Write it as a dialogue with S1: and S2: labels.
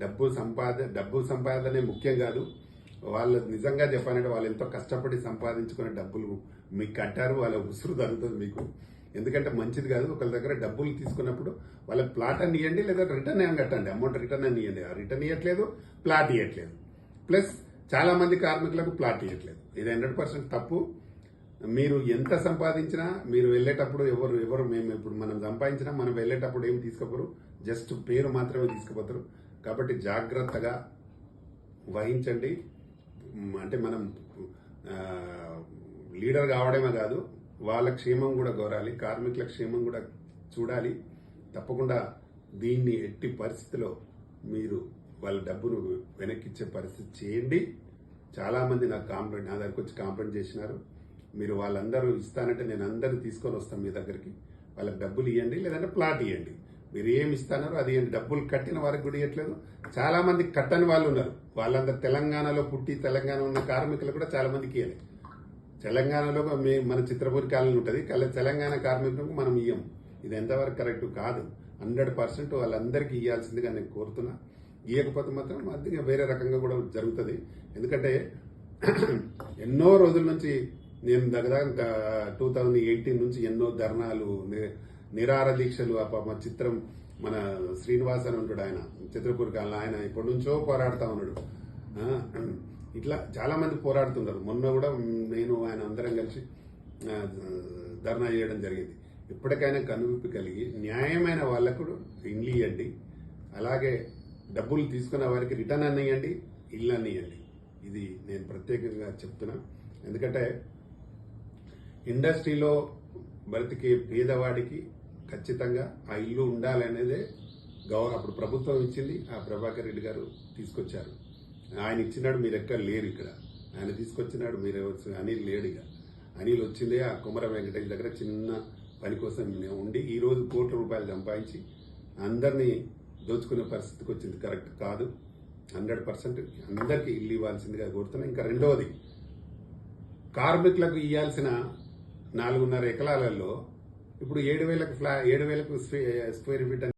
S1: డబ్బు సంపాదనే ముఖ్యం కాదు. వాళ్ళు నిజంగా చెప్పాలంటే వాళ్ళు ఎంతో కష్టపడి సంపాదించుకునే డబ్బులు మీకు కట్టారు, వాళ్ళ ఉసురు తగ్గుతుంది మీకు. ఎందుకంటే మంచిది కాదు. ఒకళ్ళ దగ్గర డబ్బులు తీసుకున్నప్పుడు వాళ్ళ ప్లాట్ అని ఇవ్వండి, లేదా రిటర్న్ ఏం కట్టండి, అమౌంట్ రిటర్న్ అని ఇవ్వండి. ఆ రిటర్న్ ఇవ్వట్లేదు, ప్లాట్ ఇవ్వట్లేదు. ప్లస్ చాలా మంది కార్మికులకు ప్లాట్ ఇవ్వట్లేదు. ఇది 100% తప్పు. మీరు ఎంత సంపాదించినా మీరు వెళ్ళేటప్పుడు ఎవరు మేము ఇప్పుడు మనం సంపాదించినా మనం వెళ్ళేటప్పుడు ఏం తీసుకుపోరు, జస్ట్ పేరు మాత్రమే తీసుకుపోతారు. కాబట్టి జాగ్రత్తగా వహించండి. అంటే మనం లీడర్ కావడమే కాదు, వాళ్ళ క్షేమం కూడా కోరాలి, కార్మికుల క్షేమం కూడా చూడాలి. తప్పకుండా దీన్ని ఎట్టి పరిస్థితిలో మీరు వాళ్ళ డబ్బును వెనక్కిచ్చే పరిస్థితి చేయండి. చాలామంది నా దగ్గరకు వచ్చి కాంప్లైంట్ చేసినారు. మీరు వాళ్ళందరూ ఇస్తానంటే నేను అందరూ తీసుకొని వస్తాను మీ దగ్గరికి. వాళ్ళకి డబ్బులు ఇవ్వండి, లేదంటే ప్లాట్ ఇవ్వండి. మీరు ఏమి ఇస్తానారో అది ఇవ్వండి. డబ్బులు కట్టిన వారికి కూడా ఇవ్వట్లేదు. చాలా మంది కట్టని వాళ్ళు ఉన్నారు. వాళ్ళందరూ తెలంగాణలో పుట్టి తెలంగాణ ఉన్న కార్మికులు కూడా చాలా మందికి ఇవ్వాలి. తెలంగాణలో మన చిత్రపూరి కాలనీ ఉంటుంది, తెలంగాణ కార్మికులకు మనం ఇయ్యం. ఇది ఎంతవరకు కరెక్ట్ కాదు. 100% వాళ్ళందరికీ ఇవ్వాల్సిందిగా నేను కోరుతున్నా. ఇవ్వకపోతే మాత్రం అది వేరే రకంగా కూడా జరుగుతుంది. ఎందుకంటే ఎన్నో రోజుల నుంచి నేను దగ్గర 2018 నుంచి ఎన్నో ధర్నాలు, నిరాహార దీక్షలు, చిత్రం మన శ్రీనివాస్ అని ఉంటాడు, ఆయన చిత్రపూర్ కాలంలో ఆయన ఇప్పటి నుంచో పోరాడుతా ఉన్నాడు. ఇట్లా చాలా మంది పోరాడుతున్నారు. మొన్న కూడా నేను ఆయన అందరం కలిసి ధర్నా చేయడం జరిగింది. ఇప్పటికైనా కనువిప్పి కలిగి న్యాయమైన వాళ్లకు ఇండ్లు ఇవ్వండి, అలాగే డబ్బులు తీసుకున్న వారికి రిటర్న్ అనియండి, ఇల్లు అనియండి. ఇది నేను ప్రత్యేకంగా చెప్తున్నా. ఎందుకంటే ఇండస్ట్రీలో బ్రతికే పేదవాడికి ఖచ్చితంగా ఆ ఇల్లు ఉండాలనేదే అప్పుడు ప్రభుత్వం ఇచ్చింది. ఆ ప్రభాకర్ రెడ్డి గారు తీసుకొచ్చారు. ఆయన ఇచ్చినాడు, మీరు ఎక్కడ లేరు ఇక్కడ. ఆయన తీసుకొచ్చినాడు, మీరు అనిల్ లేడు. ఇక అనిల్ వచ్చిందే ఆ కుమర వెంకటేష్ దగ్గర చిన్న పని కోసం ఉండి ఈరోజు కోట్ల రూపాయలు సంపాదించి అందరినీ దోచుకునే పరిస్థితికి వచ్చింది. కరెక్ట్ కాదు. 100% అందరికీ ఇల్లు ఇవ్వాల్సిందిగా కోరుతున్నా. ఇంకా రెండవది, కార్మికులకు ఇవ్వాల్సిన 4.5 ఎకరాలలో ఇప్పుడు 7,000 స్క్వేర్ ఫీట్